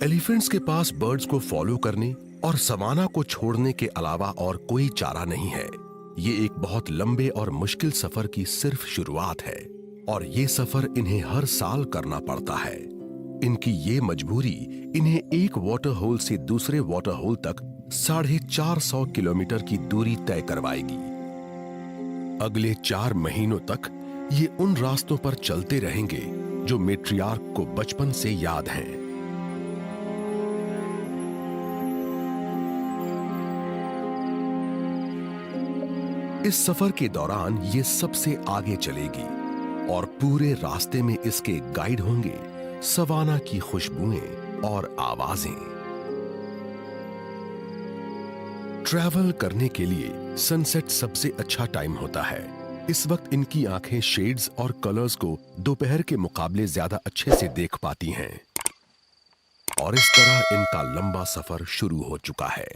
Elephants के पास birds को follow करने और सवाना को छोड़ने के अलावा और कोई चारा नहीं है। ये एक बहुत लंबे और मुश्किल सफर की सिर्फ शुरुआत है और ये सफर इन्हें हर साल करना पड़ता है। इनकी ये मजबूरी इन्हें एक वाटर होल से दूसरे वाटर होल तक 450 किलोमीटर की दूरी तय करवाएगी। अगले 4 महीनों तक ये उन रास्तों पर चलते रहेंगे जो मैट्रियार्क को बचपन से याद हैं। इस सफर के दौरान ये सबसे आगे चलेगी और पूरे रास्ते में इसके गाइड होंगे सवाना की खुशबुएं और आवाजें। ट्रैवल करने के लिए सनसेट सबसे अच्छा टाइम होता है। इस वक्त इनकी आंखें शेड्स और कलर्स को दोपहर के मुकाबले ज्यादा अच्छे से देख पाती हैं और इस तरह इनका लंबा सफर शुरू हो चुका है।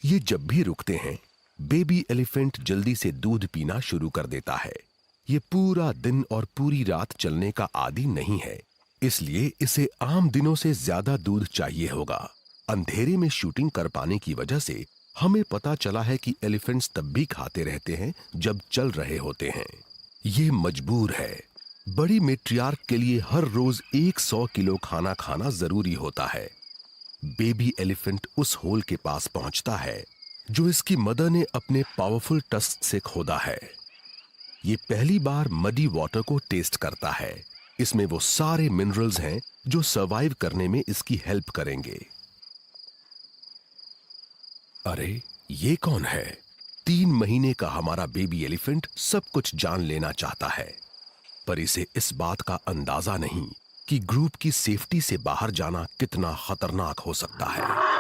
ये जब भी रुकते हैं, बेबी एलिफेंट जल्दी से दूध पीना शुरू कर देता है। ये पूरा दिन और पूरी रात चलने का आदी नहीं है, इसलिए इसे आम दिनों से ज्यादा दूध चाहिए होगा। अंधेरे में शूटिंग कर पाने की वजह से हमें पता चला है कि एलिफेंट्स तब भी खाते रहते हैं जब चल रहे होते हैं। ये मजबूर है। बड़ी मैट्रियार्क के लिए हर रोज 100 किलो खाना खाना जरूरी होता है। बेबी एलिफेंट उस होल के पास पहुंचता है जो इसकी मदर ने अपने पावरफुल टस्क से खोदा है। ये पहली बार मडी वाटर को टेस्ट करता है। इसमें वो सारे मिनरल्स हैं जो सरवाइव करने में इसकी हेल्प करेंगे। अरे ये कौन है? 3 महीने का हमारा बेबी एलिफेंट सब कुछ जान लेना चाहता है, पर इसे इस बात का अंदाजा नहीं कि ग्रुप की सेफ्टी से बाहर जाना कितना खतरनाक हो सकता है।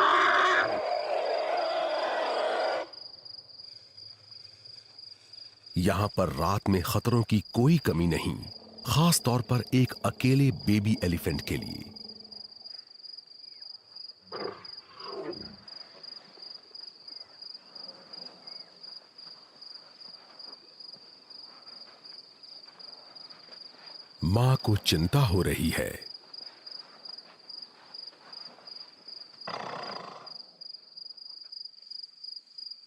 यहां पर रात में खतरों की कोई कमी नहीं, खास तौर पर एक अकेले बेबी एलिफेंट के लिए। मां को चिंता हो रही है।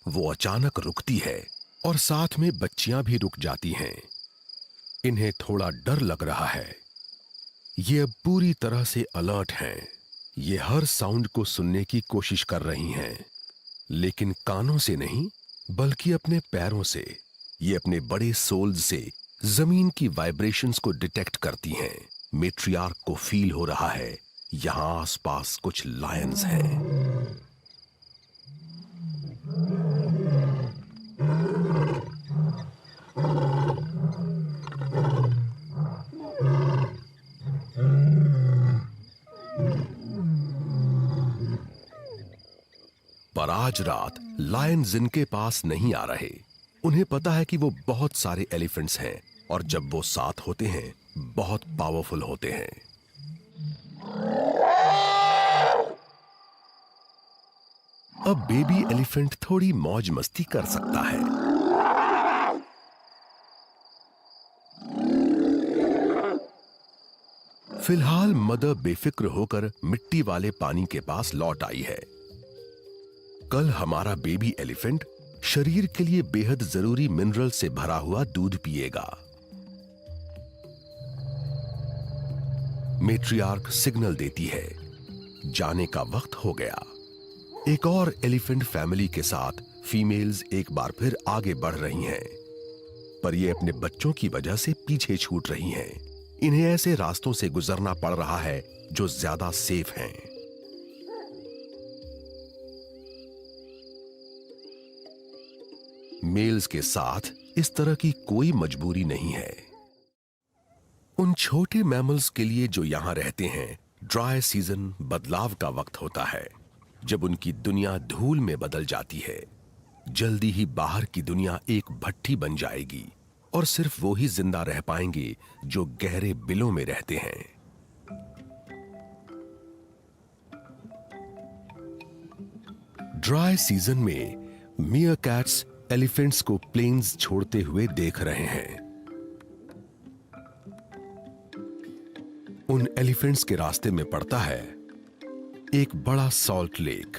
वो अचानक रुकती है और साथ में बच्चियां भी रुक जाती हैं। इन्हें थोड़ा डर लग रहा है। ये अब पूरी तरह से अलर्ट हैं। ये हर साउंड को सुनने की कोशिश कर रही हैं, लेकिन कानों से नहीं बल्कि अपने पैरों से। ये अपने बड़े सोल्स से जमीन की वाइब्रेशंस को डिटेक्ट करती हैं। मैट्रियार्क को फील हो रहा है यहां आसपास कुछ लायंस हैं। पर आज रात लायंस इनके पास नहीं आ रहे। उन्हें पता है कि वो बहुत सारे एलिफेंट्स हैं और जब वो साथ होते हैं बहुत पावरफुल होते हैं। अब बेबी एलिफेंट थोड़ी मौज मस्ती कर सकता है। फिलहाल मदर बेफिक्र होकर मिट्टी वाले पानी के पास लौट आई है। कल हमारा बेबी एलिफेंट शरीर के लिए बेहद जरूरी मिनरल से भरा हुआ दूध पिएगा। मैट्रियार्क सिग्नल देती है, जाने का वक्त हो गया। एक और एलिफेंट फैमिली के साथ फीमेल्स एक बार फिर आगे बढ़ रही हैं, पर ये अपने बच्चों की वजह से पीछे छूट रही हैं। इन्हें ऐसे रास्तों से गुजरना पड़ रहा है जो ज्यादा सेफ हैं। मेल्स के साथ इस तरह की कोई मजबूरी नहीं है। उन छोटे मैमल्स के लिए जो यहां रहते हैं, ड्राई सीजन बदलाव का वक्त होता है, जब उनकी दुनिया धूल में बदल जाती है। जल्दी ही बाहर की दुनिया एक भट्ठी बन जाएगी और सिर्फ वो ही जिंदा रह पाएंगे जो गहरे बिलों में रहते हैं। ड्राई सीजन में मीयरकैट्स एलिफेंट्स को प्लेन्स छोड़ते हुए देख रहे हैं। उन एलिफेंट्स के रास्ते में पड़ता है एक बड़ा सॉल्ट लेक,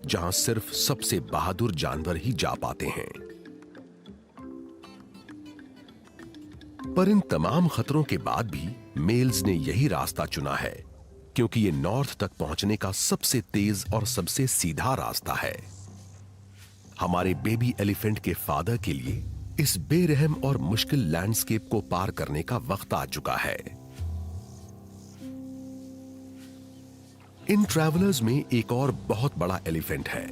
जहां सिर्फ सबसे बहादुर जानवर ही जा पाते हैं। पर इन तमाम खतरों के बाद भी मेल्स ने यही रास्ता चुना है, क्योंकि ये नॉर्थ तक पहुंचने का सबसे तेज और सबसे सीधा रास्ता है। हमारे बेबी एलिफेंट के फादर के लिए इस बेरहम और मुश्किल लैंडस्केप को पार करने का वक्त आ चुका है। इन ट्रैवलर्स में एक और बहुत बड़ा एलिफेंट है।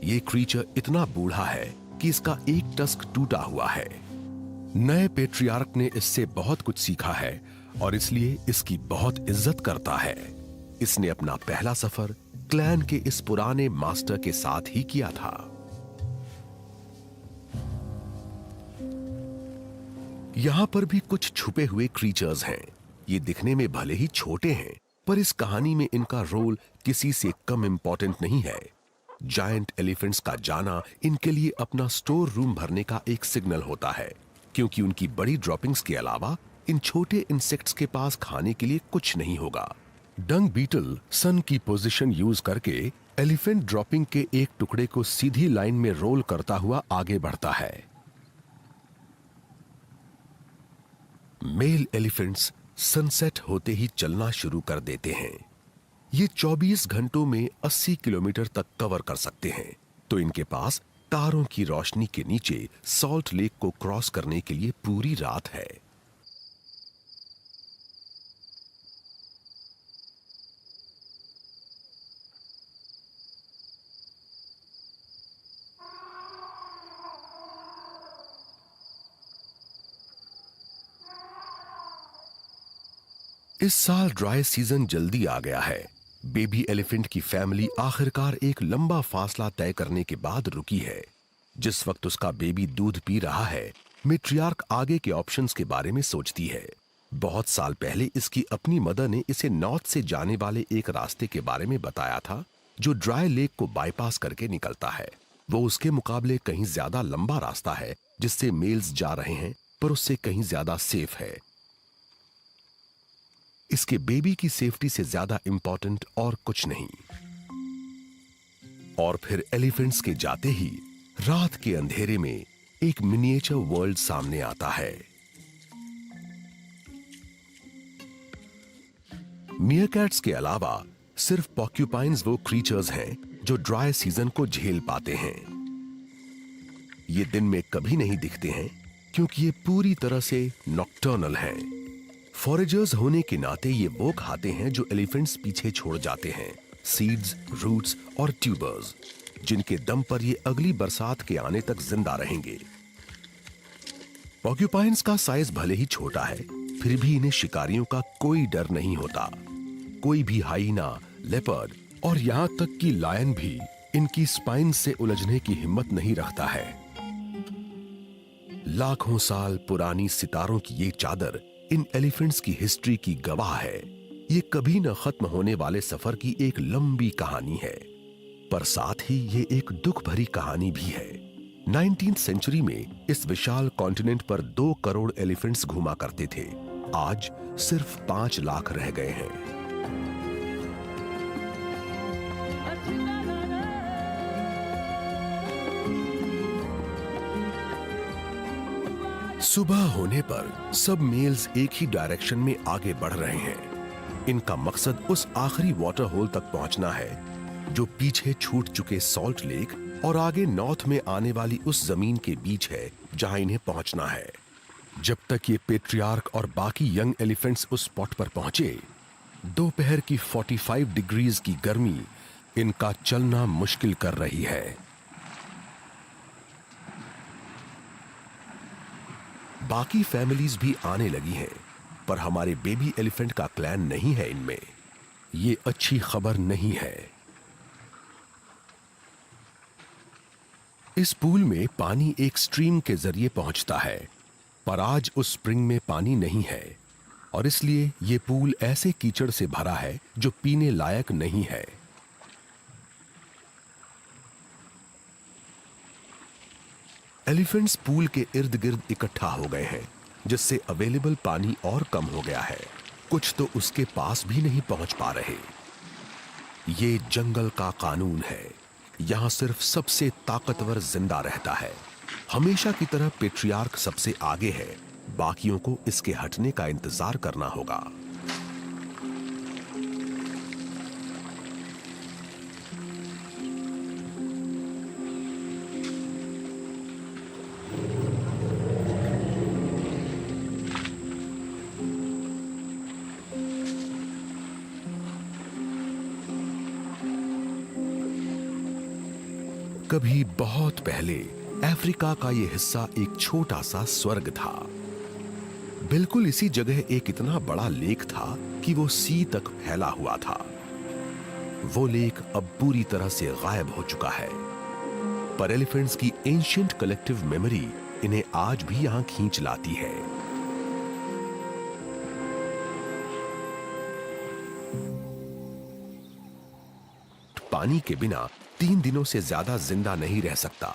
ये क्रीचर इतना बूढ़ा है कि इसका एक टस्क टूटा हुआ है। नए पेट्रियार्क ने इससे बहुत कुछ सीखा है और इसलिए इसकी बहुत इज्जत करता है। इसने अपना पहला सफर क्लैन के इस पुराने मास्टर के साथ ही किया था। यहां पर भी कुछ छुपे हुए क्रीचर्स हैं। ये दिखने में भले ही छोटे हैं, पर इस कहानी में इनका रोल किसी से कम इंपॉर्टेंट नहीं है। जायंट एलिफेंट्स का जाना इनके लिए अपना स्टोर रूम भरने का एक सिग्नल होता है, क्योंकि उनकी बड़ी ड्रॉपिंग्स के अलावा इन छोटे इंसेक्ट्स के पास खाने के लिए कुछ नहीं होगा। डंग बीटल सन की पोजीशन यूज करके एलिफेंट ड्रॉपिंग के एक टुकड़े को सीधी लाइन में रोल करता हुआ आगे बढ़ता है। मेल एलिफेंट्स सनसेट होते ही चलना शुरू कर देते हैं। ये 24 घंटों में 80 किलोमीटर तक कवर कर सकते हैं, तो इनके पास तारों की रोशनी के नीचे सॉल्ट लेक को क्रॉस करने के लिए पूरी रात है। इस साल ड्राई सीजन जल्दी आ गया है। बेबी एलिफेंट की फैमिली आखिरकार एक लंबा फासला तय करने के बाद रुकी है। जिस वक्त उसका बेबी दूध पी रहा है, मैट्रियार्क आगे के ऑप्शंस के बारे में सोचती है। बहुत साल पहले इसकी अपनी मदर ने इसे नॉर्थ से जाने वाले एक रास्ते के बारे में बताया था, जो ड्राई लेक को बाईपास करके निकलता है। वो उसके मुकाबले कहीं ज्यादा लंबा रास्ता है, जिससे मेल्स जा रहे हैं, पर उससे कहीं ज्यादा सेफ है। इसके बेबी की सेफ्टी से ज्यादा इंपॉर्टेंट और कुछ नहीं। और फिर एलिफेंट्स के जाते ही रात के अंधेरे में एक मिनिएचर वर्ल्ड सामने आता है। मियरकैट्स के अलावा सिर्फ पॉर्क्यूपाइन्स वो क्रीचर्स हैं जो ड्राई सीजन को झेल पाते हैं। ये दिन में कभी नहीं दिखते हैं, क्योंकि ये पूरी तरह से नॉक्टर्नल हैं। फॉरेजर्स होने के नाते ये वो खाते हैं जो एलिफेंट्स पीछे छोड़ जाते हैं, सीड्स, रूट्स और ट्यूबर्स, जिनके दम पर ये अगली बरसात के आने तक जिंदा रहेंगे। पॉर्क्यूपाइन्स का साइज भले ही छोटा है, फिर भी इन्हें शिकारियों का कोई डर नहीं होता। कोई भी हाइना, लेपर्ड और यहां तक कि लायन भी इनकी स्पाइन से उलझने की हिम्मत नहीं रखता है। लाखों साल पुरानी सितारों की ये चादर इन एलिफेंट्स की हिस्ट्री की गवाह है। ये कभी न खत्म होने वाले सफर की एक लंबी कहानी है, पर साथ ही ये एक दुख भरी कहानी भी है। 19th सेंचुरी में इस विशाल कॉन्टिनेंट पर 2 करोड़ एलिफेंट्स घूमा करते थे। आज सिर्फ 5 लाख रह गए हैं। सुबह होने पर सब मेल्स एक ही डायरेक्शन में आगे बढ़ रहे हैं। इनका मकसद उस आखिरी वाटर होल तक पहुंचना है जो पीछे छूट चुके सॉल्ट लेक और आगे नॉर्थ में आने वाली उस जमीन के बीच है जहां इन्हें पहुंचना है। जब तक ये पेट्रियार्क और बाकी यंग एलिफेंट्स उस स्पॉट पर पहुंचे, दोपहर की 45 डिग्रीज की गर्मी इनका चलना मुश्किल कर रही है। बाकी फैमिलीज भी आने लगी हैं, पर हमारे बेबी एलिफेंट का क्लैन नहीं है इनमें। ये अच्छी खबर नहीं है। इस पूल में पानी एक स्ट्रीम के जरिए पहुंचता है, पर आज उस स्प्रिंग में पानी नहीं है और इसलिए ये पूल ऐसे कीचड़ से भरा है जो पीने लायक नहीं है। एलिफेंट्स पूल के इर्द गिर्द इकट्ठा हो गए हैं, जिससे अवेलेबल पानी और कम हो गया है। कुछ तो उसके पास भी नहीं पहुंच पा रहे। ये जंगल का कानून है, यहां सिर्फ सबसे ताकतवर जिंदा रहता है। हमेशा की तरह पेट्रियार्क सबसे आगे है, बाकियों को इसके हटने का इंतजार करना होगा। कभी बहुत पहले अफ्रीका का यह हिस्सा एक छोटा सा स्वर्ग था। बिल्कुल इसी जगह एक इतना बड़ा लेक था कि वो सी तक फैला हुआ था। वो लेक अब पूरी तरह से गायब हो चुका है, पर एलिफेंट्स की एंशिएंट कलेक्टिव मेमोरी इन्हें आज भी यहां खींच लाती है। पानी के बिना 3 दिनों से ज्यादा जिंदा नहीं रह सकता।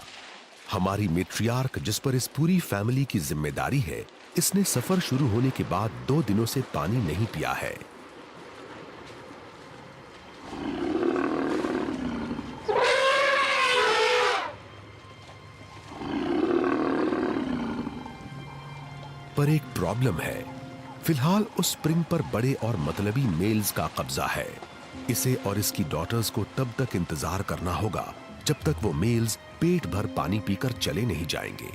हमारी मेट्रियार्क, जिस पर इस पूरी फैमिली की जिम्मेदारी है, इसने सफर शुरू होने के बाद 2 दिनों से पानी नहीं पिया है। पर एक प्रॉब्लम है। फिलहाल उस स्प्रिंग पर बड़े और मतलबी मेल्स का कब्जा है। इसे और इसकी डॉटर्स को तब तक इंतजार करना होगा जब तक वो मेल्स पेट भर पानी पीकर चले नहीं जाएंगे।